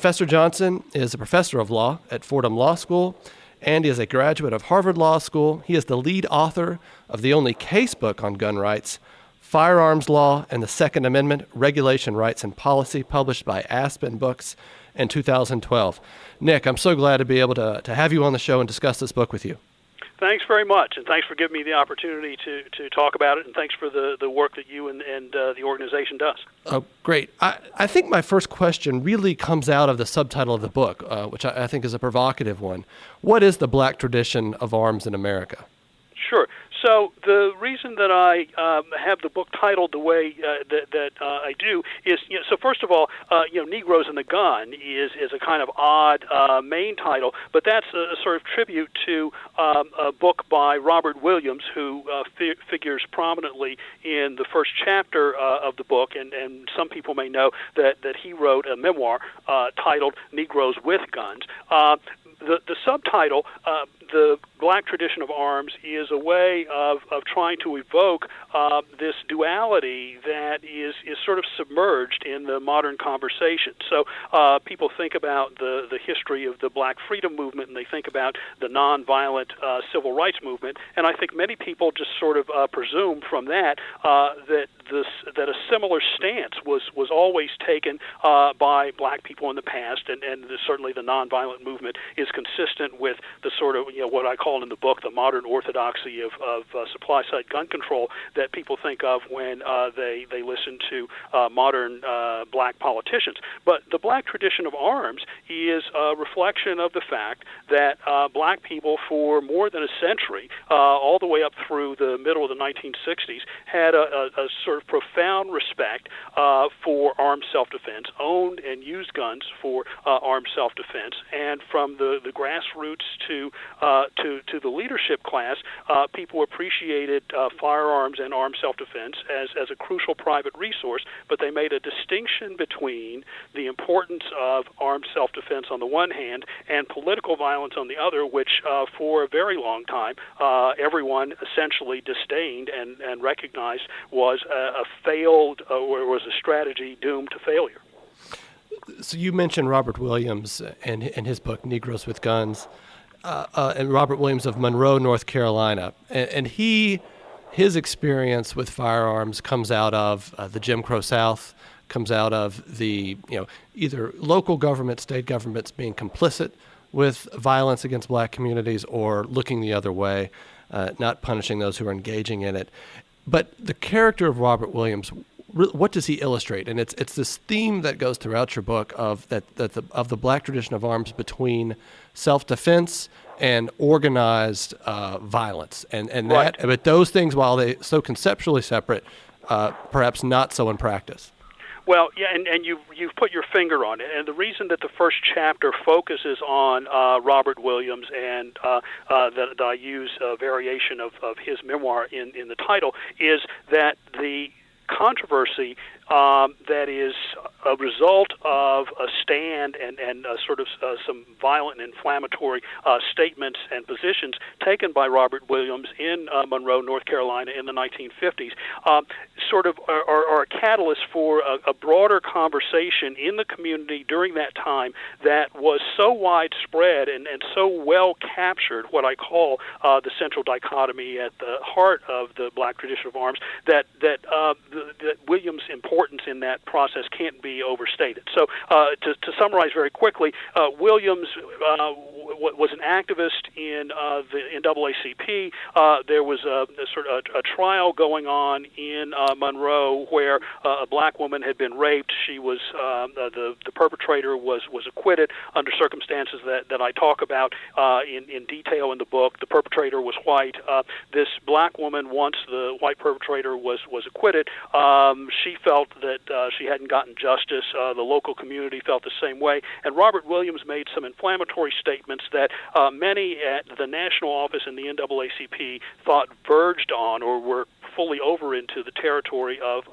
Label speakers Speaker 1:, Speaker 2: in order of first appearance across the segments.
Speaker 1: Professor Johnson is a professor of law at Fordham Law School, and he is a graduate of Harvard Law School. He is the lead author of the only casebook on gun rights, Firearms Law and the Second Amendment, Regulation, Rights, and Policy, published by Aspen Books in 2012. Nick, I'm so glad to be able to have you on the show and discuss this book with you.
Speaker 2: Thanks very much, and thanks for giving me the opportunity to talk about it, and thanks for the work that you and the organization does.
Speaker 1: Oh, great. I think my first question really comes out of the subtitle of the book, which I think is a provocative one. What is the black tradition of arms in America?
Speaker 2: Sure. So the reason that I have the book titled the way that I do is, so first of all, Negroes and the Gun is a kind of odd main title, but that's a sort of tribute to a book by Robert Williams, who figures prominently in the first chapter of the book, and some people may know that he wrote a memoir titled Negroes with Guns. The subtitle, The Black Tradition of Arms, is a way of trying to evoke this duality that is sort of submerged in the modern conversation. So people think about the history of the Black Freedom Movement, and they think about the nonviolent civil rights movement, and I think many people just sort of presume from that that a similar stance was always taken by black people in the past, and certainly the nonviolent movement is consistent with the sort of what I call in the book the modern orthodoxy of supply-side gun control that people think of when they listen to modern black politicians. But the black tradition of arms is a reflection of the fact that black people for more than a century, all the way up through the middle of the 1960s, had a sort of profound respect for armed self-defense, owned and used guns for armed self-defense, and from the grassroots to the leadership class, people appreciated firearms and armed self-defense as a crucial private resource, but they made a distinction between the importance of armed self-defense on the one hand and political violence on the other, which for a very long time everyone essentially disdained and recognized was a failed or was a strategy doomed to failure.
Speaker 1: So you mentioned Robert Williams and his book Negroes with Guns, and Robert Williams of Monroe, North Carolina, and his experience with firearms comes out of the Jim Crow South, comes out of the either local government, state governments being complicit with violence against black communities or looking the other way, not punishing those who are engaging in it. But the character of Robert Williams, what does he illustrate? And it's this theme that goes throughout your book of the black tradition of arms between self-defense and organized violence, and
Speaker 2: right.
Speaker 1: But those things, while they so conceptually separate, perhaps not so in practice.
Speaker 2: Well, yeah, and you've put your finger on it. And the reason that the first chapter focuses on Robert Williams and that I use a variation of his memoir in the title is that the controversy that is a result of a stand and sort of some violent and inflammatory statements and positions taken by Robert Williams in Monroe, North Carolina in the 1950s, sort of are a catalyst for a broader conversation in the community during that time that was so widespread and so well captured what I call the central dichotomy at the heart of the black tradition of arms, that Williams' importance in that process can't be overstated. So to summarize very quickly, Williams was an activist in the NAACP. There was a sort of a trial going on in Monroe where a black woman had been raped. She was the perpetrator was acquitted under circumstances that I talk about in detail in the book. The perpetrator was white. This black woman, once the white perpetrator was acquitted, she felt that she hadn't gotten justice. The local community felt the same way, and Robert Williams made some inflammatory statements that many at the national office in the NAACP thought verged on or were fully over into the territory of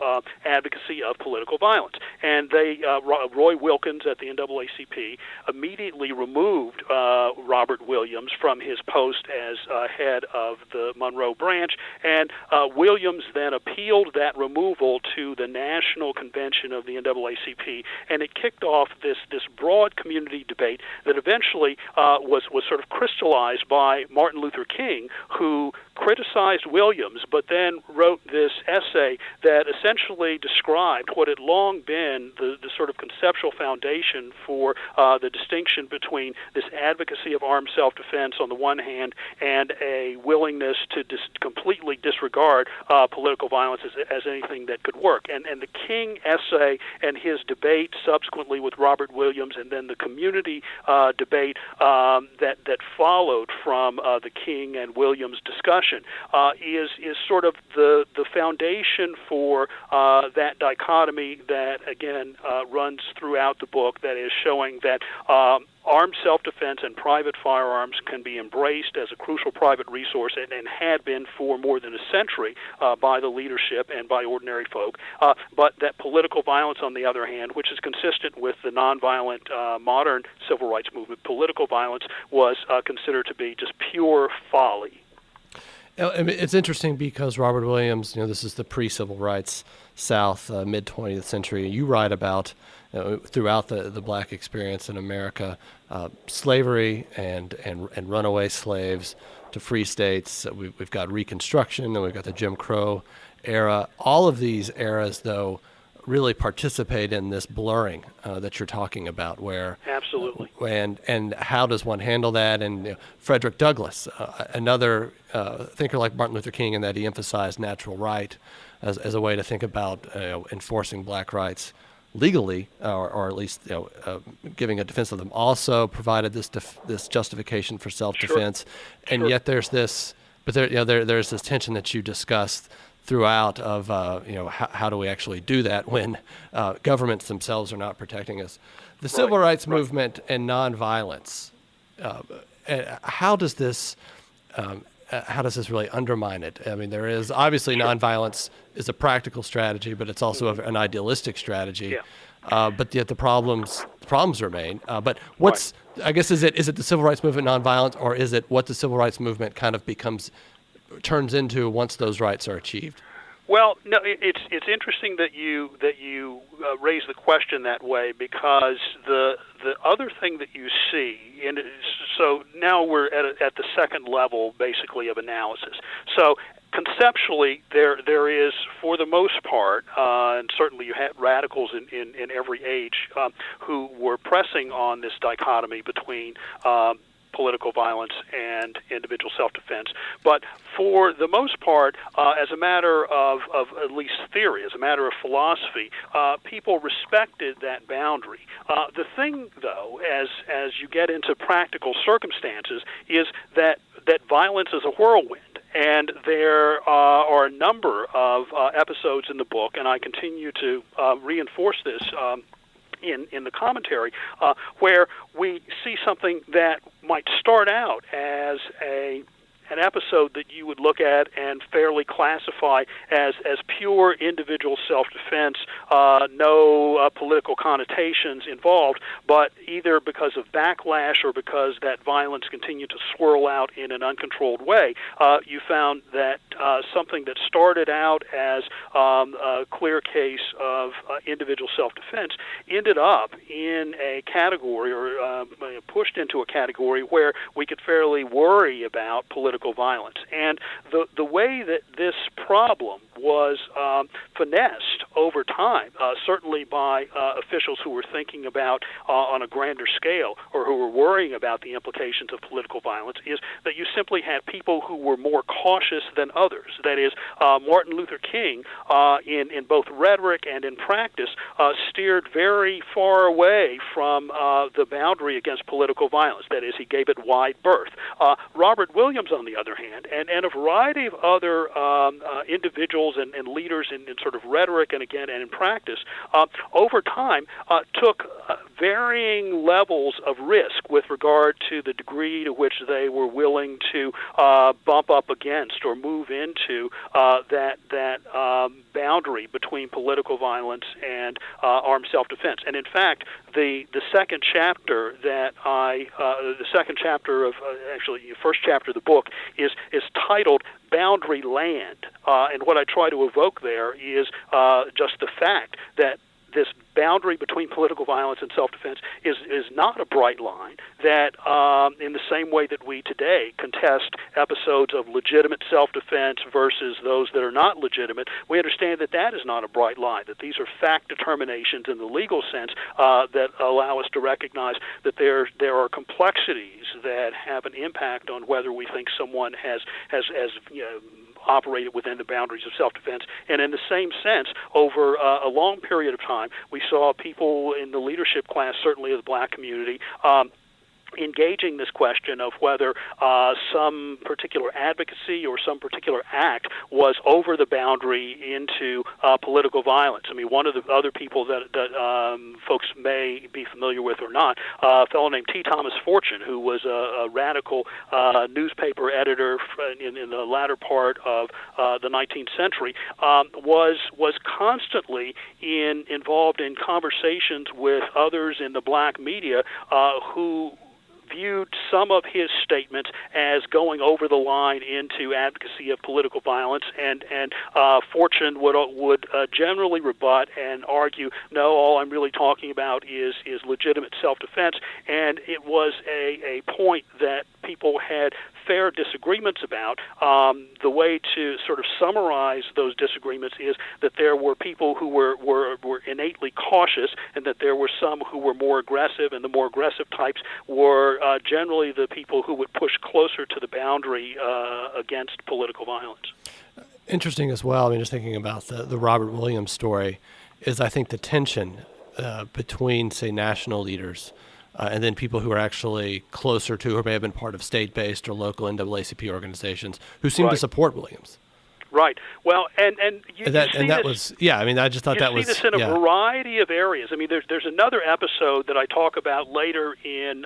Speaker 2: advocacy of political violence. And Roy Wilkins at the NAACP immediately removed Robert Williams from his post as head of the Monroe branch, and Williams then appealed that removal to the National Convention of the NAACP, and it kicked off this broad community debate that eventually was sort of crystallized by Martin Luther King, who criticized Williams, but then wrote this essay that essentially described what had long been the sort of conceptual foundation for the distinction between this advocacy of armed self-defense on the one hand and a willingness to completely disregard political violence as anything that could work. And the King essay and his debate subsequently with Robert Williams, and then the community debate that followed from the King and Williams discussion is sort of the foundation for that dichotomy that, again, runs throughout the book, that is showing that armed self-defense and private firearms can be embraced as a crucial private resource and had been for more than a century by the leadership and by ordinary folk, but that political violence, on the other hand, which is consistent with the nonviolent modern civil rights movement, political violence was considered to be just pure folly.
Speaker 1: It's interesting because Robert Williams, this is the pre-civil rights South, mid-20th century. You write about throughout the black experience in America, slavery and runaway slaves to free states. We've got Reconstruction, and we've got the Jim Crow era. All of these eras, though, really participate in this blurring that you're talking about, where
Speaker 2: absolutely,
Speaker 1: and how does one handle that? And Frederick Douglass, another thinker like Martin Luther King, in that he emphasized natural right as a way to think about enforcing black rights legally, or at least giving a defense of them, also provided this justification for self-defense. Sure. And yet there's this, but there's this tension that you discussed throughout of how do we actually do that when governments themselves are not protecting us. The civil rights movement and nonviolence, how does this really undermine it? I mean, there is obviously nonviolence is a practical strategy, but it's also an idealistic strategy. Yeah. But yet the problems remain. But what's I guess is it the civil rights movement nonviolence, or is it what the civil rights movement kind of turns into once those rights are achieved?
Speaker 2: Well, no, it's interesting that you raise the question that way, because the other thing that you see, and so now we're at the second level basically of analysis. So conceptually, there is, for the most part, and certainly you had radicals in every age who were pressing on this dichotomy between political violence and individual self-defense. But for the most part, as a matter of at least theory, as a matter of philosophy, people respected that boundary. The thing, though, as you get into practical circumstances, is that violence is a whirlwind. And there are a number of episodes in the book, and I continue to reinforce this in the commentary, where we see something that might start out as an episode that you would look at and fairly classify as pure individual self-defense, no political connotations involved, but either because of backlash or because that violence continued to swirl out in an uncontrolled way, you found that something that started out as a clear case of individual self-defense ended up in a category, or pushed into a category where we could fairly worry about political violence. And the way that this problem was finessed over time, certainly by officials who were thinking about on a grander scale, or who were worrying about the implications of political violence, is that you simply had people who were more cautious than others. That is, Martin Luther King, in both rhetoric and in practice, steered very far away from the boundary against political violence. That is, he gave it wide berth. Robert Williams, on the other hand, and a variety of other individuals and leaders in sort of rhetoric and again, and in practice, over time took varying levels of risk with regard to the degree to which they were willing to bump up against or move into that boundary between political violence and armed self-defense. And in fact, the second chapter that first chapter of the book is titled Boundary Land, and what I try to evoke there is just the fact that this boundary between political violence and self-defense is not a bright line, that in the same way that we today contest episodes of legitimate self-defense versus those that are not legitimate, we understand that that is not a bright line, that these are fact determinations in the legal sense that allow us to recognize that there are complexities that have an impact on whether we think someone has operated within the boundaries of self-defense. And in the same sense, over a long period of time, we saw people in the leadership class, certainly of the black community, engaging this question of whether some particular advocacy or some particular act was over the boundary into political violence. I mean, one of the other people that folks may be familiar with or not, a fellow named T. Thomas Fortune, who was a radical newspaper editor in the latter part of the 19th century, was constantly involved in conversations with others in the black media who viewed some of his statements as going over the line into advocacy of political violence, and Fortune would generally rebut and argue, no, all I'm really talking about is legitimate self-defense, and it was a point that people had fair disagreements about. The way to sort of summarize those disagreements is that there were people who were innately cautious, and that there were some who were more aggressive, and the more aggressive types were generally the people who would push closer to the boundary against political violence.
Speaker 1: Interesting as well, I mean, just thinking about the Robert Williams story, is I think the tension between, say, national leaders and then people who are actually closer to or may have been part of state-based or local NAACP organizations who seem to support Williams.
Speaker 2: Right. Well, and you see
Speaker 1: that
Speaker 2: this,
Speaker 1: was, yeah, I mean, I just thought that was...
Speaker 2: You see this in a variety of areas. I mean, there's another episode that I talk about later in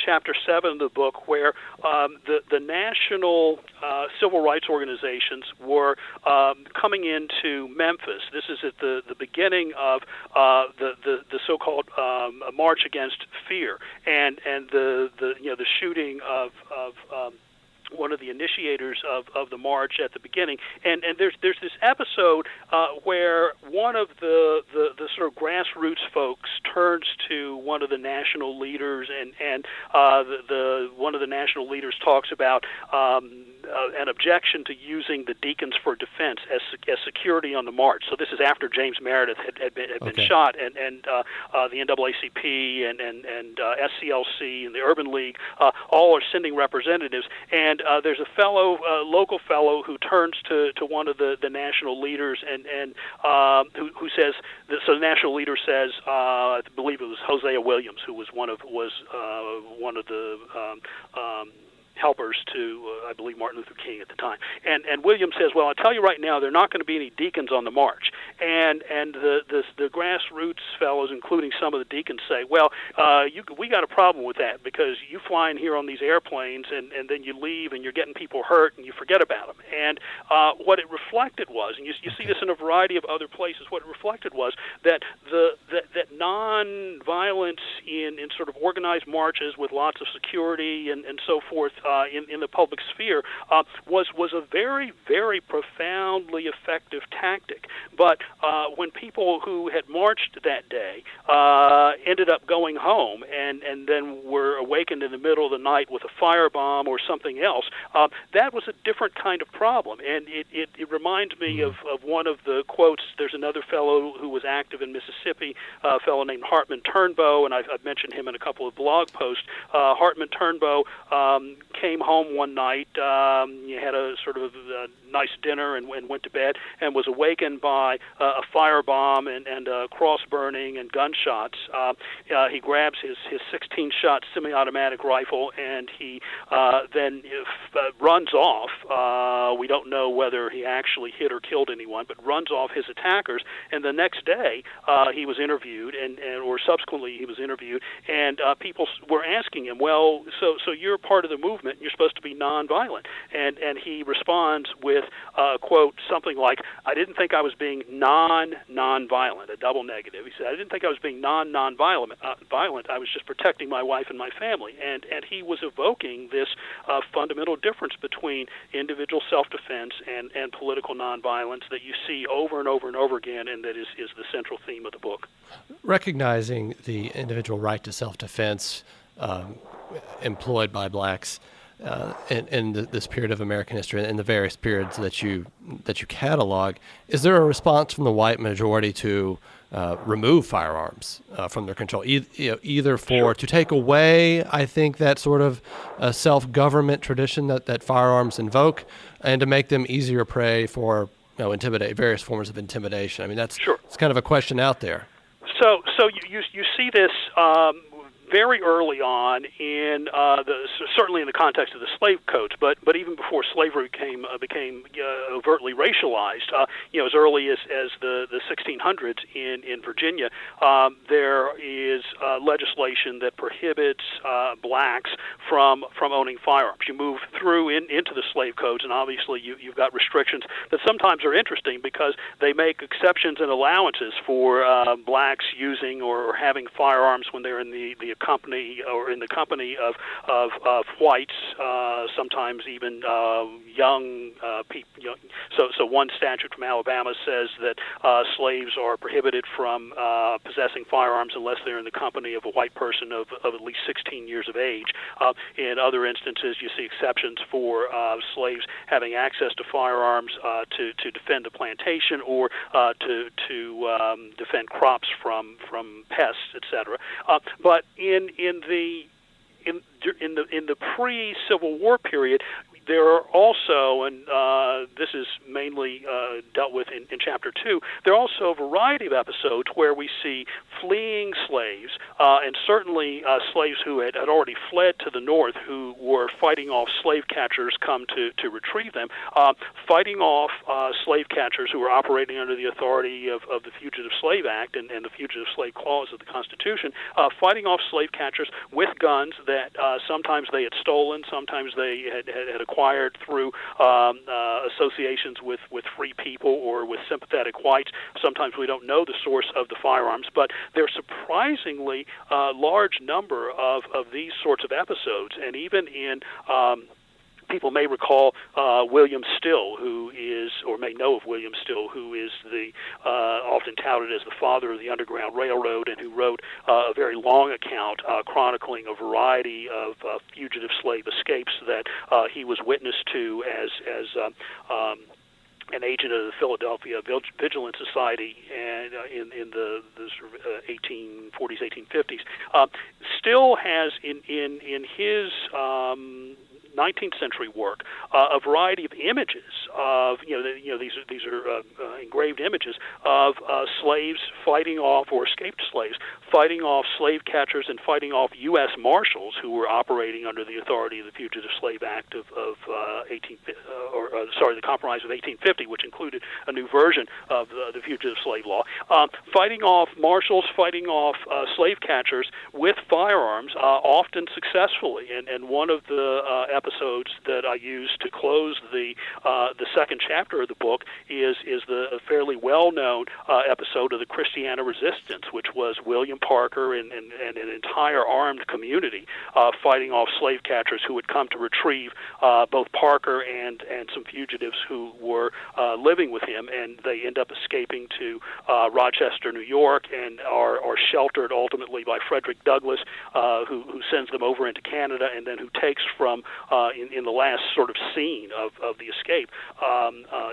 Speaker 2: Chapter 7 of the book where the national civil rights organizations were coming into Memphis. This is at the beginning of the so-called March Against Fear, and the shooting of one of the initiators of the march at the beginning, and there's this episode where one of the sort of grassroots folks turns to one of the national leaders, and one of the national leaders talks about an objection to using the deacons for defense as security on the march. So this is after James Meredith had been shot, and the NAACP and SCLC and the Urban League all are sending representatives, and there's a local fellow who turns to one of the national leaders and who says, so the national leader says, I believe it was Hosea Williams, who was one of the helpers to, I believe, Martin Luther King at the time. And Williams says, well, I'll tell you right now, there are not going to be any deacons on the march. And the grassroots fellows, including some of the deacons, say, well, we got a problem with that, because you fly in here on these airplanes and then you leave and you're getting people hurt and you forget about them. And what it reflected was, and you see this in a variety of other places, what it reflected was that that non-violence in sort of organized marches with lots of security and so forth in the public sphere was a very, very profoundly effective tactic. But when people who had marched that day ended up going home and then were awakened in the middle of the night with a firebomb or something else, that was a different kind of problem. And it reminds me of one of the quotes. There's another fellow who was active in Mississippi, a fellow named Hartman Turnbow, and I've mentioned him in a couple of blog posts. Hartman Turnbow came home one night. He had a sort of nice dinner and went to bed, and was awakened by a firebomb and cross burning and gunshots. He grabs his 16-shot semi-automatic rifle, and he then runs off. We don't know whether he actually hit or killed anyone, but runs off his attackers. And the next day, he was interviewed, or subsequently he was interviewed, and people were asking him, well, so you're part of the movement, and you're supposed to be nonviolent. And he responds with, quote, something like, I didn't think I was being nonviolent, a double negative. He said, I didn't think I was being nonviolent. I was just protecting my wife and my family. And he was evoking this fundamental difference between individual self-defense and political nonviolence that you see over and over and over again, and that is the central theme of the book.
Speaker 1: Recognizing the individual right to self-defense employed by blacks in this period of American history and the various periods that you catalog, is there a response from the white majority to remove firearms from their control, either to take away, I think, that sort of self-government tradition that firearms invoke, and to make them easier prey for various forms of intimidation? I mean, it's kind of a question out there.
Speaker 2: So you see this very early on certainly in the context of the slave codes, but even before slavery became overtly racialized, as early as the 1600s in Virginia, there is legislation that prohibits blacks from owning firearms. You move through into the slave codes, and obviously you've got restrictions that sometimes are interesting because they make exceptions and allowances for blacks using or having firearms when they're in the company or in the company of whites, sometimes even young people. So one statute from Alabama says that slaves are prohibited from possessing firearms unless they're in the company of a white person of at least 16 years of age. In other instances, you see exceptions for slaves having access to firearms to defend a plantation or to defend crops from pests, etc. But in the pre-Civil War period, there are also, and this is mainly dealt with in Chapter 2, there are also a variety of episodes where we see fleeing slaves, and certainly slaves who had already fled to the north, who were fighting off slave catchers come to retrieve them, fighting off slave catchers who were operating under the authority of the Fugitive Slave Act and the Fugitive Slave Clause of the Constitution, fighting off slave catchers with guns that sometimes they had stolen, sometimes they had acquired through associations with free people or with sympathetic whites. Sometimes we don't know the source of the firearms, but there's surprisingly large number of these sorts of episodes, and even in people may recall William Still, who is, or may know of William Still, who is the often touted as the father of the Underground Railroad, and who wrote a very long account chronicling a variety of fugitive slave escapes that he was witness to as an agent of the Philadelphia Vigilance Society and in the sort of 1840s, 1850s. Still has in his 19th century work a variety of images of these are engraved images of slaves fighting off, or escaped slaves fighting off slave catchers and fighting off U.S. Marshals who were operating under the authority of the Fugitive Slave Act of the Compromise of 1850, which included a new version of the Fugitive Slave Law, fighting off marshals, fighting off slave catchers with firearms, often successfully. And one of the episodes that I used to close the second chapter of the book is the fairly well-known episode of the Christiana Resistance, which was William Parker and an entire armed community fighting off slave catchers who had come to retrieve both Parker and some fugitives who were living with him, and they end up escaping to Rochester, New York, and are sheltered ultimately by Frederick Douglass, who sends them over into Canada, and then who takes from in the last sort of scene of the escape,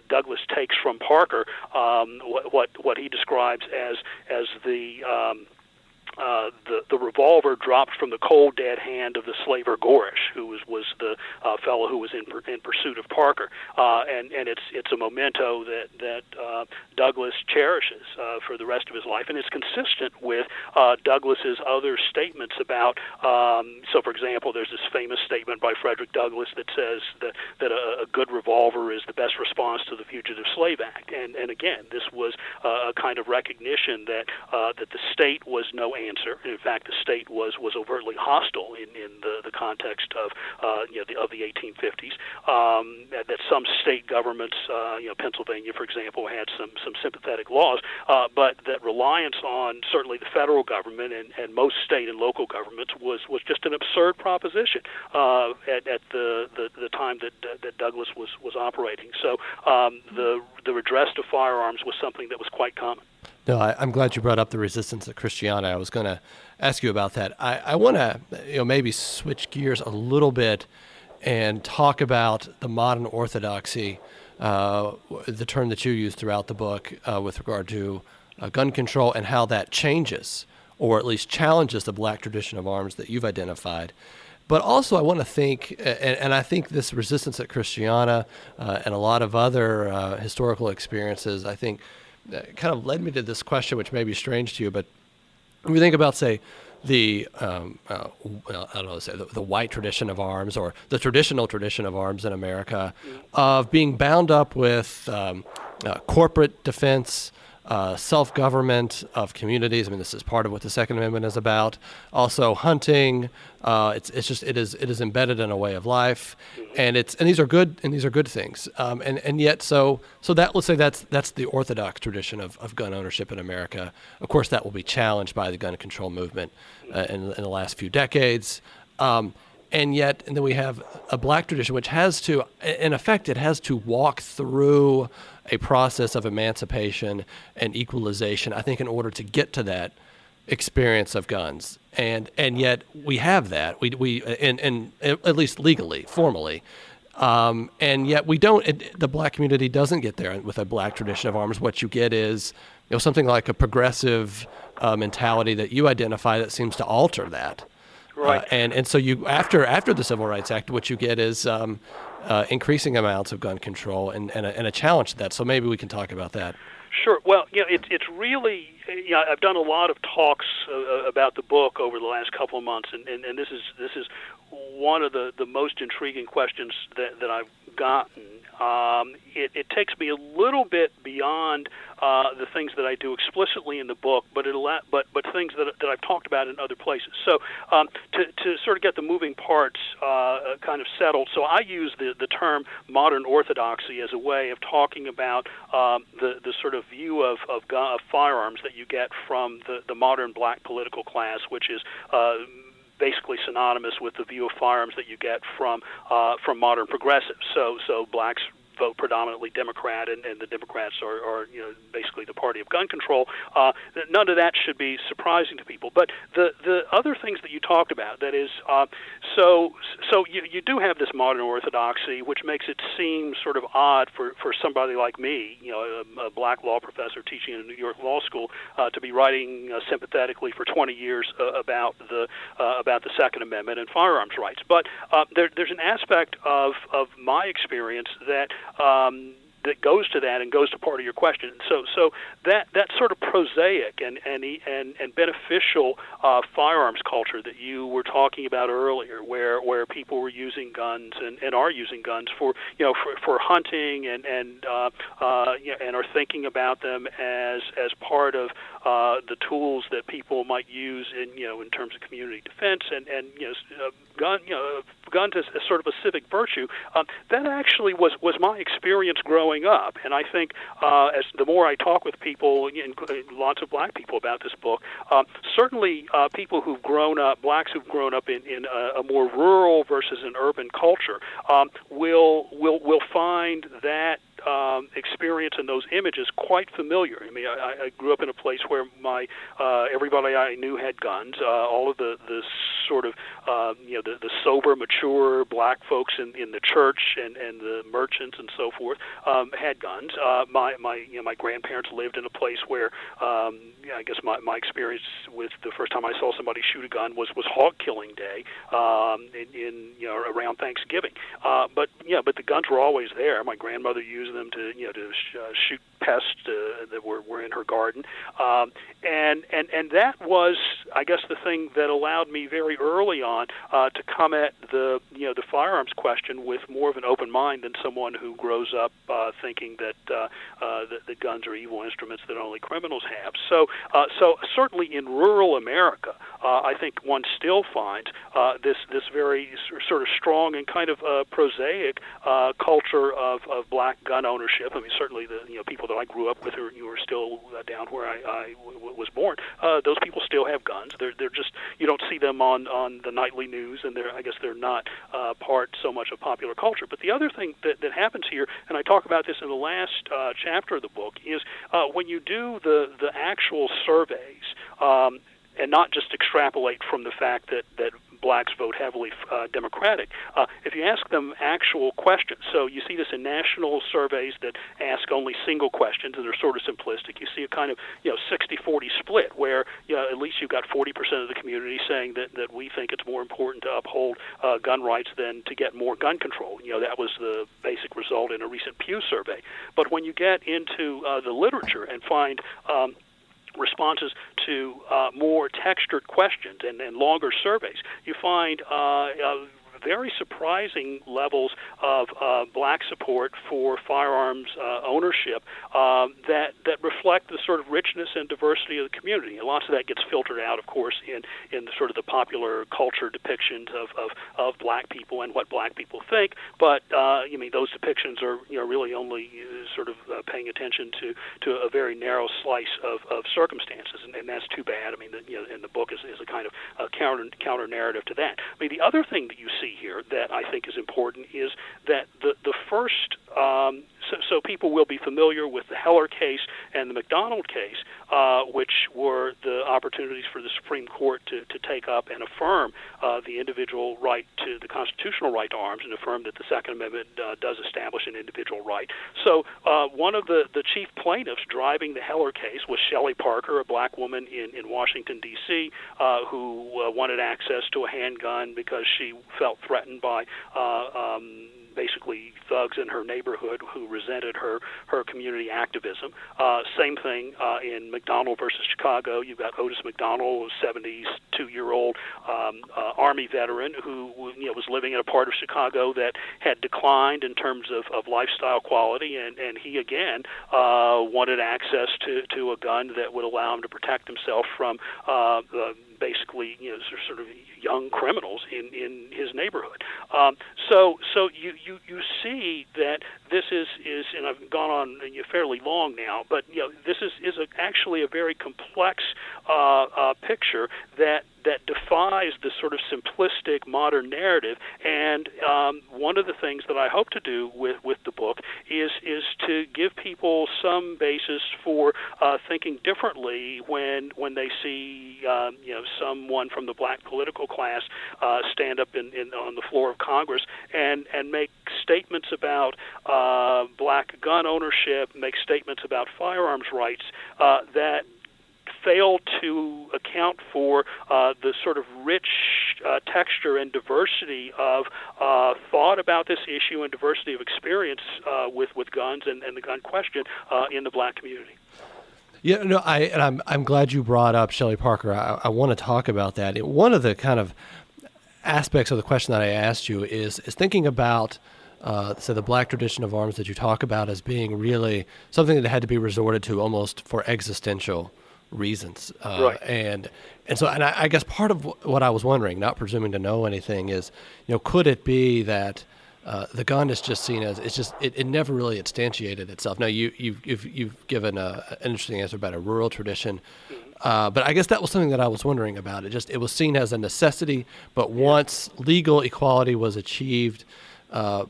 Speaker 2: Douglass takes from Parker what he describes as the the revolver dropped from the cold dead hand of the slaver Gorish, who was the fellow who was in pursuit of Parker, and it's a memento that Douglass cherishes for the rest of his life, and it's consistent with Douglass's other statements about. So, for example, there's this famous statement by Frederick Douglass that says that a good revolver is the best response to the Fugitive Slave Act, and again, this was a kind of recognition that the state was no answer. In fact, the state was overtly hostile in the context of the 1850s. That some state governments, Pennsylvania, for example, had some sympathetic laws, but that reliance on certainly the federal government and most state and local governments was just an absurd proposition at the time that Douglass was operating. So the redress to firearms was something that was quite common.
Speaker 1: No, I'm glad you brought up the resistance to Christianity. I was going to ask you about that. I want to maybe switch gears a little bit and talk about the modern orthodoxy, the term that you use throughout the book with regard to gun control and how that changes or at least challenges the black tradition of arms that you've identified. But also I want to think, and I think this resistance at Christiana and a lot of other historical experiences, I think, kind of led me to this question, which may be strange to you, but when we think about, say, the the white tradition of arms or the traditional tradition of arms in America, of being bound up with corporate defense, self-government of communities. I mean, this is part of what the Second Amendment is about. Also, hunting. It is embedded in a way of life, and these are good things. And yet, so that, let's say that's the orthodox tradition of gun ownership in America. Of course, that will be challenged by the gun control movement in the last few decades. And then we have a black tradition, which has to, in effect, it has to walk through a process of emancipation and equalization, I think, in order to get to that experience of guns. And yet we have that, we at least legally, formally. And yet we don't, the black community doesn't get there with a black tradition of arms. What you get is, something like a progressive mentality that you identify that seems to alter that.
Speaker 2: Right.
Speaker 1: And so you after the Civil Rights Act, what you get is increasing amounts of gun control and a challenge to that. So maybe we can talk about that.
Speaker 2: Sure. Well, it's really, I've done a lot of talks about the book over the last couple of months, and this is one of the most intriguing questions that I've gotten. It takes me a little bit beyond the things that I do explicitly in the book, but things that I've talked about in other places. So to sort of get the moving parts kind of settled, so I use the term modern orthodoxy as a way of talking about the sort of view of firearms that you get from the modern black political class, which is basically synonymous with the view of firearms that you get from modern progressives. So blacks vote predominantly Democrat, and the Democrats are basically the party of gun control. None of that should be surprising to people. But the other things that you talked about, that is, so you do have this modern orthodoxy, which makes it seem sort of odd for somebody like me, a black law professor teaching in a New York law school, to be writing sympathetically for 20 years about the Second Amendment and firearms rights. But there's an aspect of my experience that goes to that and goes to part of your question. So that sort of prosaic and beneficial firearms culture that you were talking about earlier, where people were using guns and are using guns for hunting and are thinking about them as part of the tools that people might use in terms of community defense and guns as sort of a civic virtue. That actually was my experience growing up, and I think as the more I talk with people, lots of black people about this book, certainly people who've grown up, blacks who've grown up in a more rural versus an urban culture, will find that experience and those images quite familiar. I mean, I grew up in a place where everybody I knew had guns. All of the sort of the sober, mature black folks in the church and the merchants and so forth had guns. My grandparents lived in a place where I guess my experience with the first time I saw somebody shoot a gun was hog killing day in around Thanksgiving. But the guns were always there. My grandmother used them to shoot pests that were in her garden, and that was, I guess, the thing that allowed me very early on to come at the firearms question with more of an open mind than someone who grows up thinking that the guns are evil instruments that only criminals have. So certainly in rural America, I think one still finds this very sort of strong and kind of prosaic culture of black gun ownership. I mean, certainly the people that I grew up with, who are still down where I was born, those people still have guns. They're just, you don't see them on the nightly news, and I guess they're not part so much of popular culture. But the other thing that happens here, and I talk about this in the last chapter of the book, is when you do the actual surveys, and not just extrapolate from the fact that blacks vote heavily Democratic. If you ask them actual questions, so you see this in national surveys that ask only single questions and are sort of simplistic. You see a kind of 60-40 split where at least you've got 40% of the community saying that we think it's more important to uphold gun rights than to get more gun control. That was the basic result in a recent Pew survey. But when you get into the literature and find responses to more textured questions and longer surveys, you find very surprising levels of black support for firearms ownership that reflect the sort of richness and diversity of the community. And lots of that gets filtered out, of course, in the sort of the popular culture depictions of black people and what black people think. But those depictions are really only sort of paying attention to a very narrow slice of circumstances, and that's too bad. I mean, and the book is a kind of counter narrative to that. I mean, the other thing that you see here that I think is important is that the first so people will be familiar with the Heller case and the McDonald case, which were the opportunities for the Supreme Court to take up and affirm the individual right to the constitutional right to arms and affirm that the Second Amendment does establish an individual right. So one of the chief plaintiffs driving the Heller case was Shelley Parker, a black woman in Washington, D.C., who wanted access to a handgun because she felt threatened by basically thugs in her neighborhood who resented her community activism. Same thing in McDonald versus Chicago. You've got Otis McDonald, a 72-year-old Army veteran who was living in a part of Chicago that had declined in terms of lifestyle quality, and he again wanted access to a gun that would allow him to protect himself from basically sort of young criminals in his neighborhood. So you see that this is and I've gone on fairly long now, but this is actually a very complex picture that defies the sort of simplistic modern narrative. And one of the things that I hope to do with the book is to give people some basis for thinking differently when they see someone from the black political class stand up on the floor of Congress and make statements about black gun ownership, make statements about firearms rights that fail to account for the sort of rich texture and diversity of thought about this issue and diversity of experience with guns and the gun question in the black community.
Speaker 1: Yeah, no, I'm glad you brought up Shelley Parker. I want to talk about that. One of the kind of aspects of the question that I asked you is thinking about the black tradition of arms that you talk about as being really something that had to be resorted to almost for existential reasons.
Speaker 2: Right.
Speaker 1: And I guess part of what I was wondering, not presuming to know anything, is, could it be that the gun is just seen as it never really instantiated itself? Now you've given an interesting answer about a rural tradition, but I guess that was something that I was wondering about. It was seen as a necessity, but once legal equality was achieved,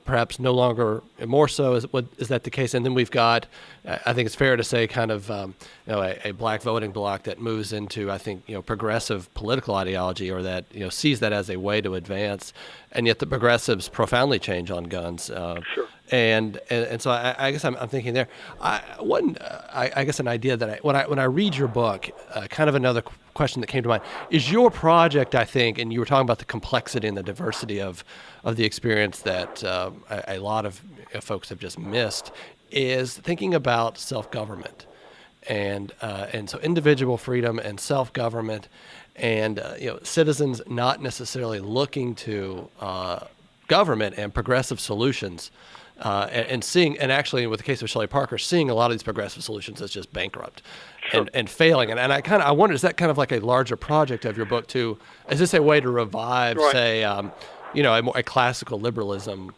Speaker 1: perhaps no longer, more so. Is that the case? And then we've got, I think it's fair to say, kind of a black voting bloc that moves into, I think, progressive political ideology, or that sees that as a way to advance. And yet the progressives profoundly change on guns.
Speaker 2: Sure.
Speaker 1: And so I guess I'm thinking there. I guess an idea that when I read your book, kind of another question that came to mind is your project. I think, and you were talking about the complexity and the diversity of the experience that a lot of folks have just missed, is thinking about self-government, and so individual freedom and self-government, and citizens not necessarily looking to government and progressive solutions. And seeing, and actually with the case of Shelley Parker, seeing a lot of these progressive solutions as just bankrupt and failing. And I wonder, is that kind of like a larger project of your book too? Is this a way to revive, say, a classical liberalism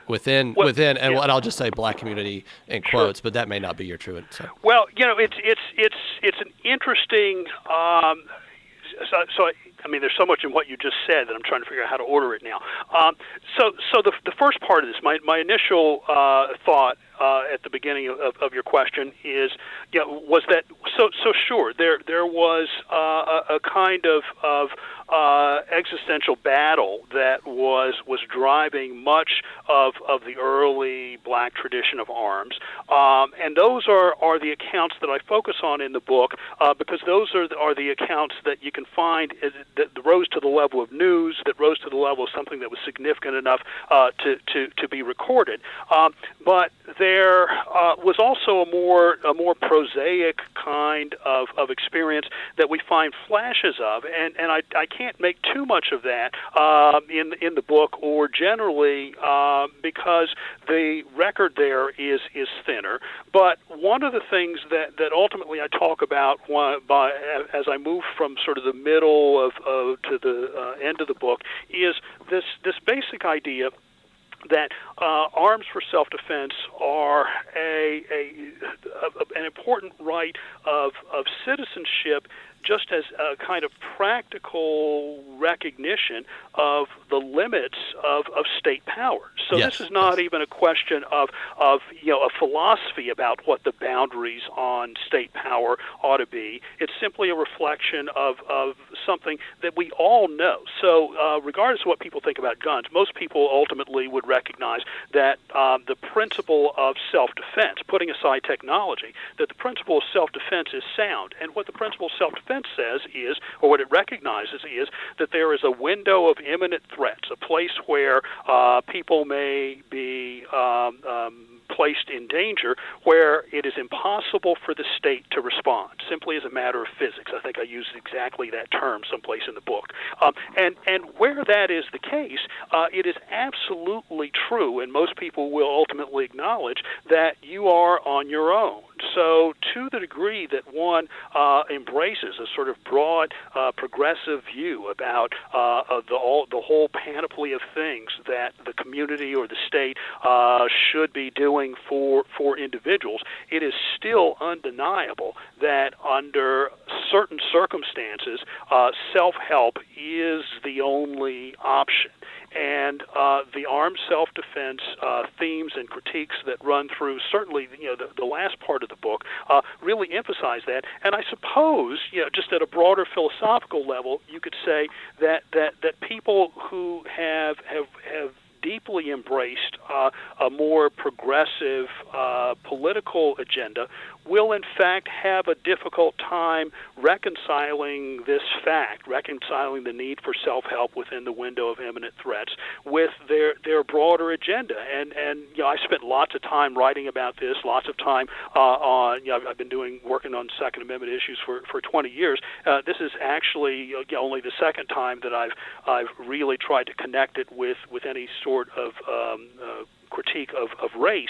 Speaker 1: within, and what I'll just say black community in quotes, but that may not be your true. So.
Speaker 2: Well, it's an interesting. I mean, there's so much in what you just said that I'm trying to figure out how to order it now. So the first part of this, my initial thought at the beginning of your question is, was that so sure there was a kind of existential battle that was driving much of the early black tradition of arms, and those are the accounts that I focus on in the book, because those are the accounts that you can find that rose to the level of news, that rose to the level of something that was significant enough to be recorded. But there was also a more prosaic kind of experience that we find flashes of, and I can't make too much of that in the book or generally because the record there is thinner. But one of the things that ultimately I talk about as I move from sort of the middle to the end of the book is this basic idea that arms for self-defense are an important right of citizenship, just as a kind of practical recognition of the limits of state power. So
Speaker 1: yes,
Speaker 2: this is not even a question of a philosophy about what the boundaries on state power ought to be. It's simply a reflection of something that we all know. So regardless of what people think about guns, most people ultimately would recognize that the principle of self-defense, putting aside technology, that the principle of self-defense is sound. And what the principle of self-defense says is, or what it recognizes is, that there is a window of imminent threats, a place where people may be placed in danger, where it is impossible for the state to respond, simply as a matter of physics. I think I used exactly that term someplace in the book. And where that is the case, it is absolutely true, and most people will ultimately acknowledge that you are on your own. So to the degree that one embraces a sort of broad progressive view about the whole panoply of things that the community or the state should be doing for individuals, it is still undeniable that under certain circumstances, self-help is the only option. And the armed self-defense themes and critiques that run through certainly the last part of the book really emphasize that. And I suppose just at a broader philosophical level, you could say that people who have deeply embraced a more progressive political agenda will in fact have a difficult time reconciling this fact, reconciling the need for self-help within the window of imminent threats with their broader agenda. And I spent lots of time writing about this, lots of time on, I've been working on Second Amendment issues for 20 years. This is actually only the second time that I've really tried to connect it with any sort of critique of race.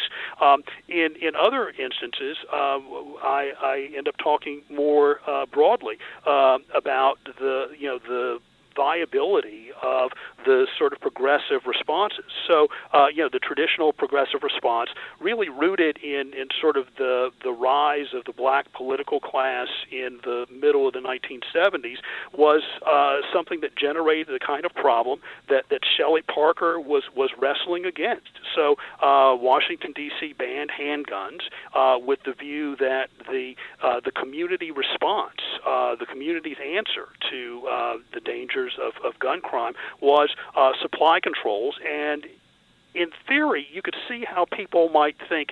Speaker 2: In other instances, I end up talking more broadly about the viability of the sort of progressive responses. So, the traditional progressive response, really rooted in sort of the rise of the black political class in the middle of the 1970s, was something that generated the kind of problem that Shelley Parker was wrestling against. So, Washington, D.C. banned handguns with the view that the community response, the community's answer to the dangers of gun crime was supply controls, and in theory, you could see how people might think,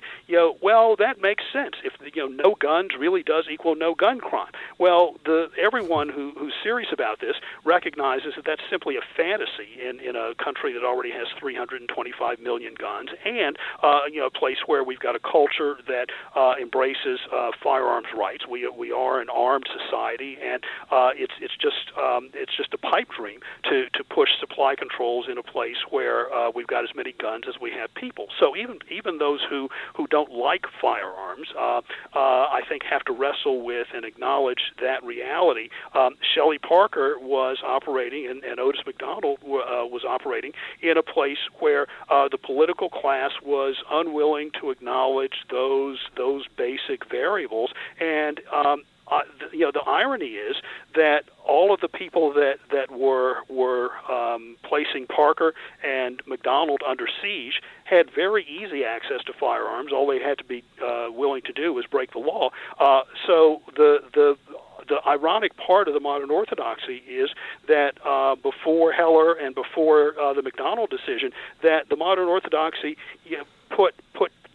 Speaker 2: well, that makes sense. If no guns really does equal no gun crime. Well, everyone who's serious about this recognizes that that's simply a fantasy in a country that already has 325 million guns, and a place where we've got a culture that embraces firearms rights. We are an armed society, and it's just a pipe dream to push supply controls in a place where we've got as many guns as we have people. So even those who don't like firearms, I think, have to wrestle with and acknowledge that reality. Shelley Parker was operating, and Otis McDonald was operating in a place where the political class was unwilling to acknowledge those basic variables, and the irony is that all of the people that were placing Parker and McDonald under siege had very easy access to firearms. All they had to be willing to do was break the law. So the ironic part of the modern orthodoxy is that before Heller and before the McDonald decision, that the modern orthodoxy put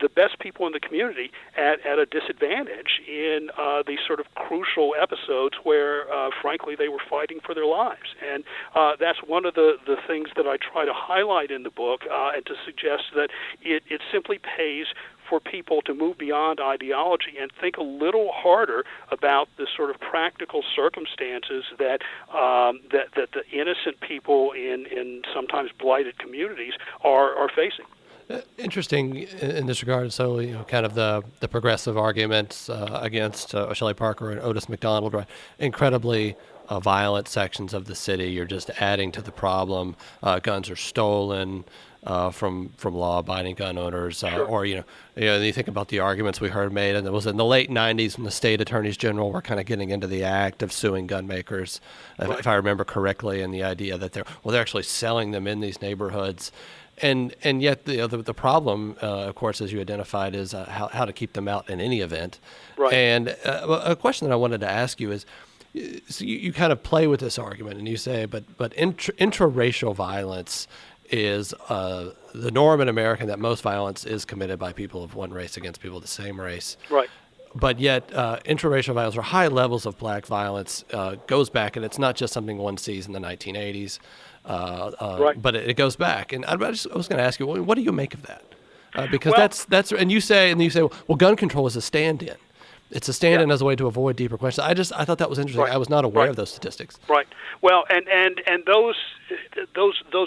Speaker 2: the best people in the community at a disadvantage in these sort of crucial episodes where, frankly, they were fighting for their lives. And that's one of the things that I try to highlight in the book, and to suggest that it simply pays for people to move beyond ideology and think a little harder about the sort of practical circumstances that the innocent people in sometimes blighted communities are facing.
Speaker 1: Interesting in this regard. So, kind of the progressive arguments against Shelley Parker and Otis McDonald, right? Incredibly violent sections of the city. You're just adding to the problem. Guns are stolen from law-abiding gun owners,
Speaker 2: Sure.
Speaker 1: or you think about the arguments we heard made, and it was in the late '90s when the state attorneys general were kind of getting into the act of suing gun makers,
Speaker 2: Right.
Speaker 1: if I remember correctly, and the idea that they're actually selling them in these neighborhoods. And yet the problem, of course, as you identified, is how to keep them out in any event.
Speaker 2: Right.
Speaker 1: And a question that I wanted to ask you is, so you kind of play with this argument, and you say, but intraracial violence is the norm in America, that most violence is committed by people of one race against people of the same race.
Speaker 2: Right.
Speaker 1: But yet, intraracial violence, or high levels of black violence, goes back, and it's not just something one sees in the 1980s.
Speaker 2: Right.
Speaker 1: But it goes back, and I was going to ask you, what do you make of that? Because
Speaker 2: Well,
Speaker 1: that's, and you say, well, gun control is a stand-in. It's a stand-in as a way to avoid deeper questions. I thought that was interesting.
Speaker 2: Right.
Speaker 1: I was not aware
Speaker 2: Right.
Speaker 1: of those statistics.
Speaker 2: Right. Well, and those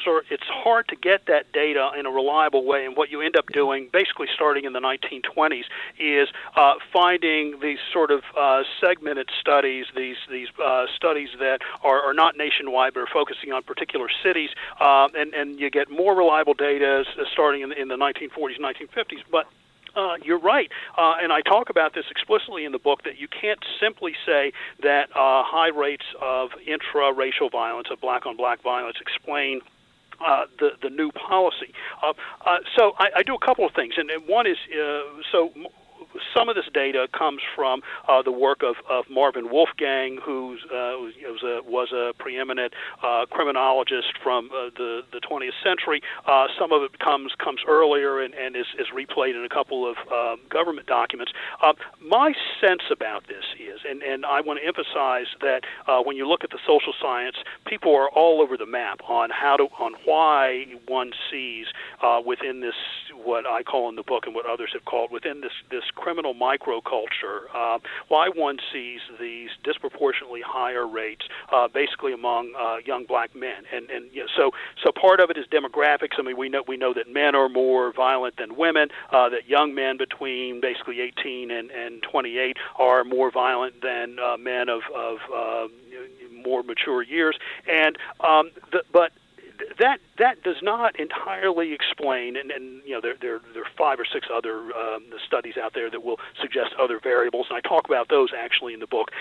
Speaker 2: are, it's hard to get that data in a reliable way. And what you end up doing, basically starting in the 1920s, is finding these sort of segmented studies, these studies that are not nationwide but are focusing on particular cities, and you get more reliable data starting in the 1940s, 1950s. But you're right, and I talk about this explicitly in the book, that you can't simply say that high rates of intra-racial violence, of black-on-black violence, explain the new policy. So I do a couple of things, and one is some of this data comes from the work of Marvin Wolfgang, who was a preeminent criminologist from the 20th century. Some of it comes earlier and is replayed in a couple of government documents. My sense about this is, and I want to emphasize that when you look at the social science, people are all over the map on why one sees within this, what I call in the book and what others have called within this criminal microculture, why one sees these disproportionately higher rates, basically among young black men, and so part of it is demographics. I mean, we know that men are more violent than women, that young men between basically 18 and 28 are more violent than men of more mature years, and but that does not entirely explain, and there are 5 or 6 other studies out there that will suggest other variables, and I talk about those actually in the book.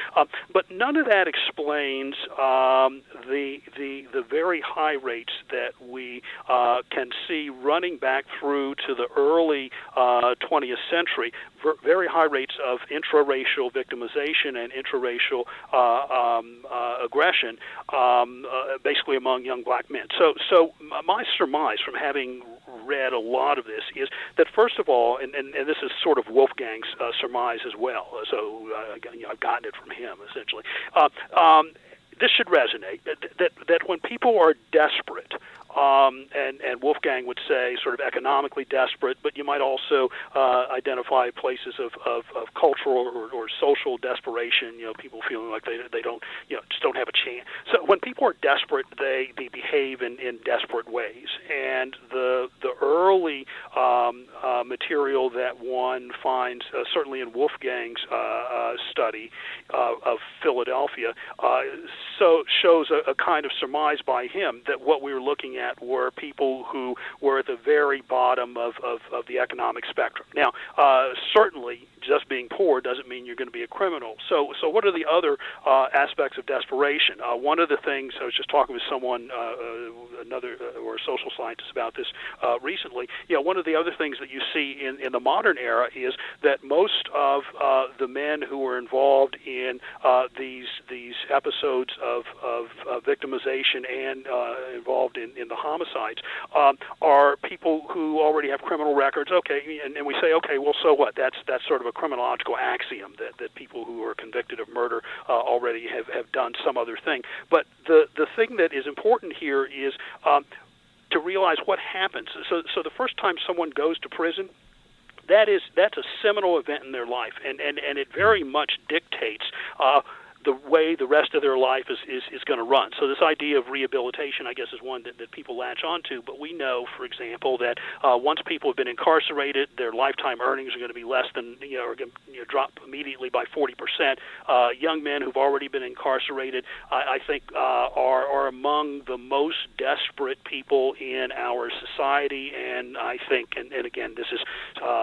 Speaker 2: But none of that explains the very high rates that we can see running back through to the early 20th century. Very high rates of intraracial victimization and intraracial aggression, basically among young black men. So my surmise from having read a lot of this, is that first of all, and this is sort of Wolfgang's surmise as well. So I've gotten it from him essentially. This should resonate that when people are desperate, and Wolfgang would say sort of economically desperate, but you might also identify places of cultural or social desperation. People feeling like they don't just don't have a chance. So when people are desperate, they behave in desperate ways. And the early material that one finds, certainly in Wolfgang's study of Philadelphia, so shows a kind of surmise by him that what we were looking at were people who were at the very bottom of the economic spectrum. Now, certainly, just being poor doesn't mean you're going to be a criminal. So what are the other aspects of desperation? One of the things, I was just talking with someone, another or a social scientist about this recently. One of the other things that you see in the modern era is that most of the men who were involved in these episodes of victimization and involved in the homicides are people who already have criminal records. Okay, and we say, okay, well, so what? That's sort of a criminological axiom that people who are convicted of murder already have done some other thing. But the thing that is important here is to realize what happens. So the first time someone goes to prison, that's a seminal event in their life, and it very much dictates the way the rest of their life is going to run. So this idea of rehabilitation, I guess, is one that people latch onto. But we know, for example, that once people have been incarcerated, their lifetime earnings are going to be less than, are going to drop immediately by 40%. Young men who've already been incarcerated, I think, are among the most desperate people in our society. And I think, and again, this is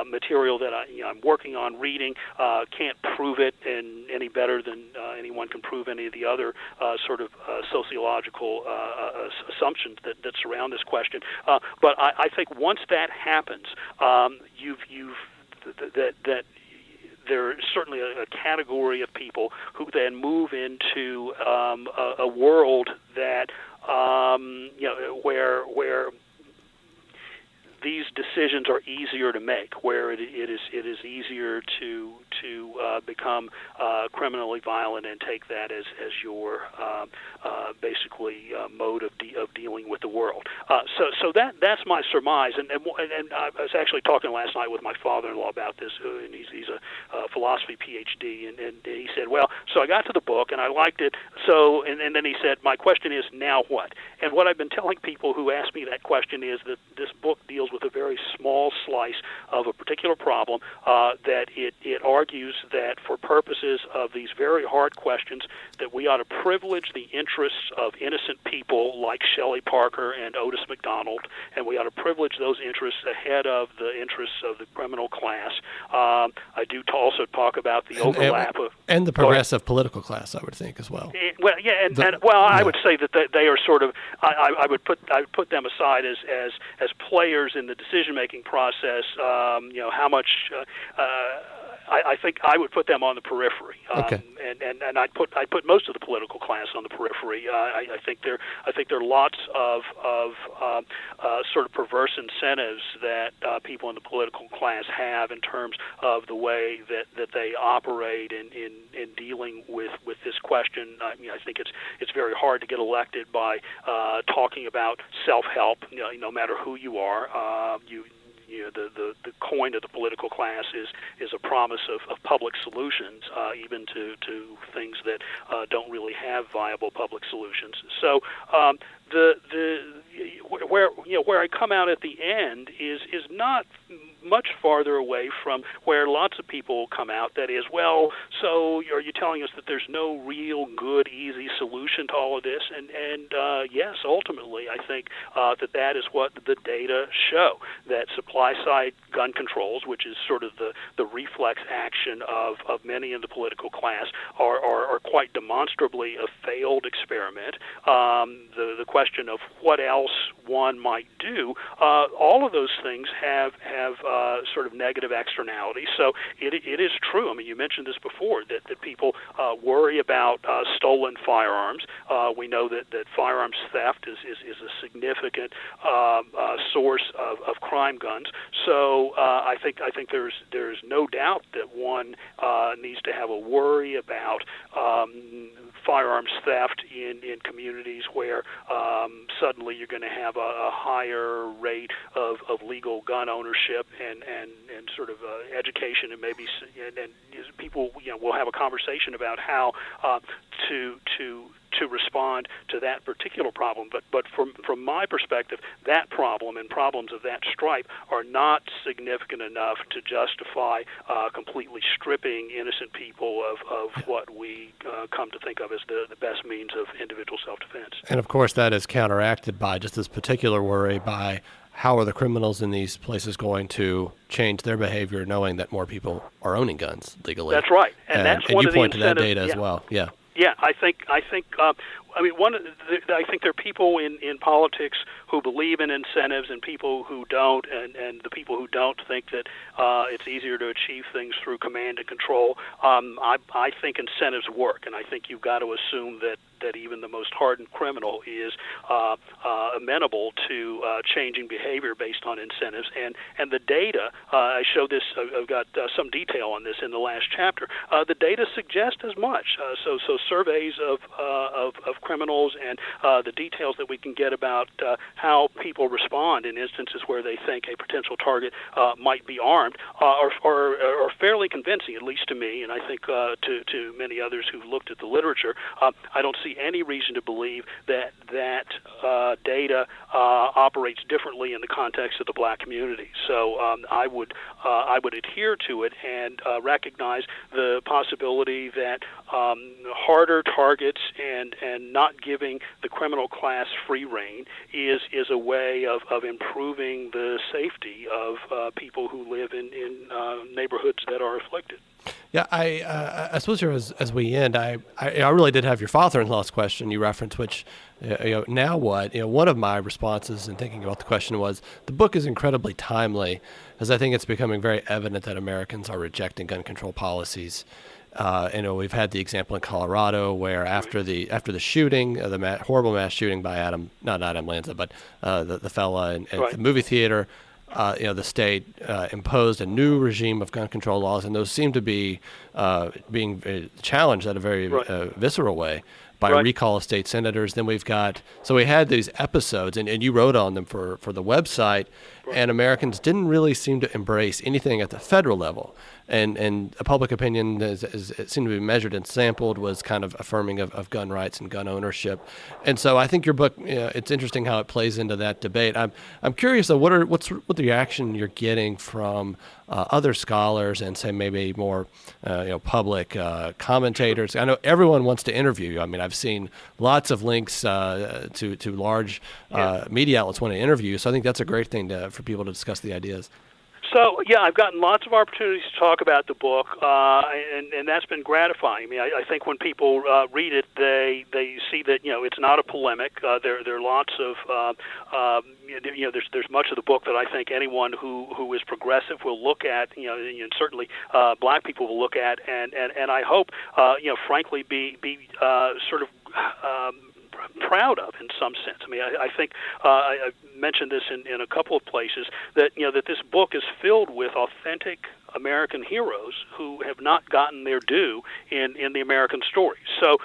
Speaker 2: material that I'm working on reading, can't prove it any better than anyone can prove any of the other sort of sociological assumptions that surround this question. But I think once that happens, that there's certainly a category of people who then move into a world that where these decisions are easier to make, where it is easier to become criminally violent and take that as your basically mode of dealing with the world. So that's my surmise, and I was actually talking last night with my father-in-law about this, and he's a philosophy PhD, and he said, well, so I got to the book and I liked it, so and then he said, my question is, now what? And what I've been telling people who ask me that question is that this book deals with a very small slice of a particular problem, that it argues that for purposes of these very hard questions that we ought to privilege the interests of innocent people like Shelley Parker and Otis McDonald, and we ought to privilege those interests ahead of the interests of the criminal class. I do also talk about the overlap
Speaker 1: and the progressive political class, I would think, as well.
Speaker 2: Well, yeah, I would say that they are sort of. I would put them aside as players in the decision-making process. How much. I think I would put them on the periphery, and I'd put most of the political class on the periphery. I think there are lots of sort of perverse incentives that people in the political class have in terms of the way that they operate in dealing with this question. I think it's very hard to get elected by talking about self-help. No matter who you are, the coin of the political class is a promise of public solutions, even to things that don't really have viable public solutions. So where I come out at the end is not much farther away from where lots of people come out. That is, well, so are you telling us that there's no real good, easy solution to all of this? And yes, ultimately, I think that is what the data show, that supply-side gun controls, which is sort of the reflex action of many in the political class, are quite demonstrably a failed experiment. The question of what else one might do, all of those things have sort of negative externalities. So it is true. I mean, you mentioned this before, that people worry about stolen firearms. We know that firearms theft is a significant source of crime guns. So I think there's no doubt that one needs to have a worry about firearms theft in communities where suddenly you're going to have a higher rate of legal gun ownership and sort of education, and maybe and people will have a conversation about how to respond to that particular problem. But from my perspective, that problem and problems of that stripe are not significant enough to justify completely stripping innocent people of what we come to think of as the best means of individual self-defense.
Speaker 1: And of course, that is counteracted by just this particular worry by how are the criminals in these places going to change their behavior, knowing that more people are owning guns legally.
Speaker 2: That's right, and that's one
Speaker 1: you
Speaker 2: of the
Speaker 1: point to that
Speaker 2: incentives,
Speaker 1: data as well. Yeah.
Speaker 2: Yeah, I think. I mean, I think there are people in politics who believe in incentives, and people who don't, and the people who don't think that it's easier to achieve things through command and control. I think incentives work, and I think you've got to assume that even the most hardened criminal is amenable to changing behavior based on incentives. And the data, I show this, I've got some detail on this in the last chapter. The data suggest as much. So surveys of criminals and the details that we can get about how people respond in instances where they think a potential target might be armed are fairly convincing, at least to me, and I think to many others who've looked at the literature. I don't see any reason to believe that data operates differently in the context of the black community. So I would adhere to it and recognize the possibility that harder targets and not giving the criminal class free rein is a way of improving the safety of people who live in neighborhoods that are afflicted.
Speaker 1: Yeah, I suppose here as we end, I really did have your father-in-law's question you referenced, which, now what? One of my responses in thinking about the question was the book is incredibly timely, as I think it's becoming very evident that Americans are rejecting gun control policies. We've had the example in Colorado where after the shooting, the horrible mass shooting by not Adam Lanza, but the fella in the movie theater. The state imposed a new regime of gun control laws, and those seem to be being challenged in a very visceral way by recall of state senators. Then we had these episodes, and you wrote on them for the website, and Americans didn't really seem to embrace anything at the federal level. And a public opinion, as it seemed to be measured and sampled, was kind of affirming of gun rights and gun ownership. And so I think your book, it's interesting how it plays into that debate. I'm curious, though, what's the reaction you're getting from other scholars and say maybe more public commentators? I know everyone wants to interview you. I mean, I've seen lots of links to large media outlets want to interview you. So I think that's a great thing for people to discuss the ideas.
Speaker 2: So, yeah, I've gotten lots of opportunities to talk about the book, and that's been gratifying. I mean, I think when people read it, they see that, it's not a polemic. There are lots of, there's much of the book that I think anyone who is progressive will look at, and certainly black people will look at, and I hope, frankly, be sort of proud of in some sense. I mean, I think I mentioned this in a couple of places that that this book is filled with authentic American heroes who have not gotten their due in the American story. So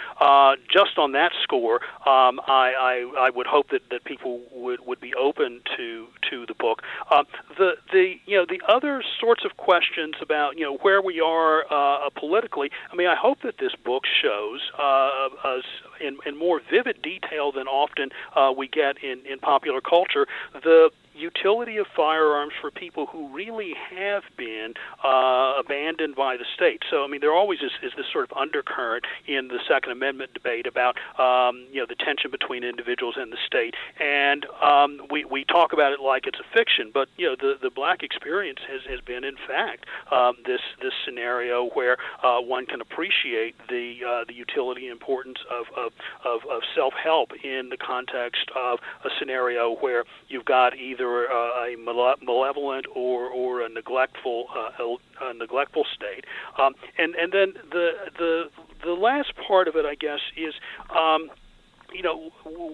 Speaker 2: just on that score, I would hope that people would be open to the book. The other sorts of questions about where we are politically. I mean, I hope that this book shows us in more vivid detail than often we get in popular culture the utility of firearms for people who really have been abandoned by the state. So, I mean, there always is this sort of undercurrent in the Second Amendment debate about, the tension between individuals and the state. And we talk about it like it's a fiction, but, the black experience has been, in fact, this scenario where one can appreciate the utility and importance of self-help in the context of a scenario where you've got either either a malevolent or a neglectful state. And then the last part of it, I guess, is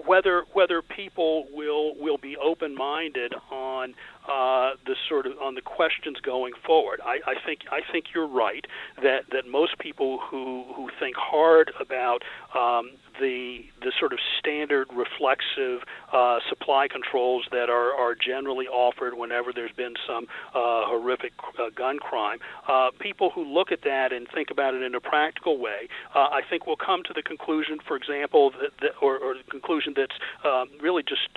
Speaker 2: whether people will be open-minded on on the questions going forward. I think you're right that most people who think hard about the sort of standard reflexive supply controls that are generally offered whenever there's been some horrific gun crime, people who look at that and think about it in a practical way, I think will come to the conclusion, for example, or the conclusion that's really just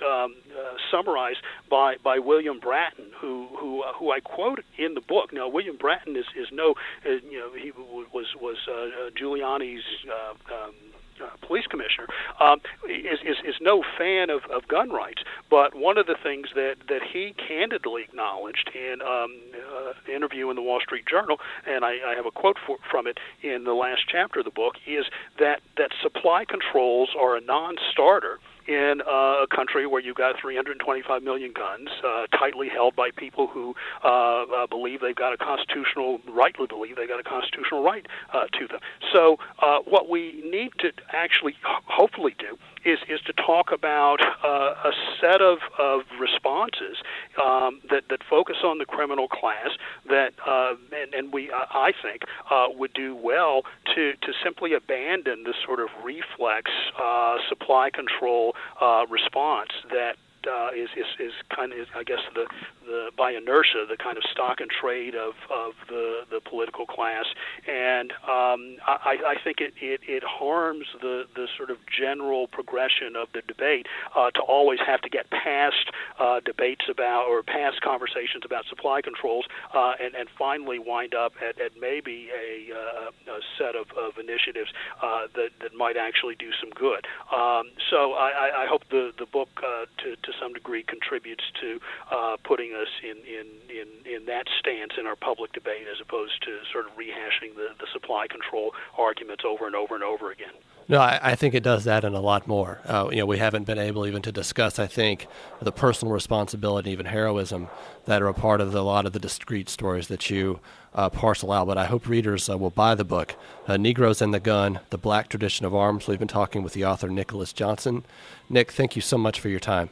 Speaker 2: summarized by William Bratton, who I quote in the book. Now, William Bratton is no, he was Giuliani's police commissioner, is no fan of gun rights. But one of the things that he candidly acknowledged in an interview in the Wall Street Journal, and I have a quote from it in the last chapter of the book, is that supply controls are a non-starter in a country where you've got 325 million guns, tightly held by people who believe they've got a constitutional right to them. So what we need to actually hopefully do is to talk about a set of responses that focus on the criminal class that and we I think would do well to simply abandon this sort of reflex supply control response that is kind of, I guess, the by inertia, the kind of stock and trade of the political class, and I think it harms the sort of general progression of the debate to always have to get past debates about or past conversations about supply controls and finally wind up at maybe a set of initiatives that might actually do some good. So I hope the book to some degree contributes to putting us in that stance in our public debate as opposed to sort of rehashing the supply control arguments over and over and over again.
Speaker 1: No, I think it does that and a lot more. We haven't been able even to discuss, I think, the personal responsibility, even heroism, that are a part of a lot of the discrete stories that you parcel out. But I hope readers will buy the book, Negroes and the Gun, The Black Tradition of Arms. We've been talking with the author, Nicholas Johnson. Nick, thank you so much for your time.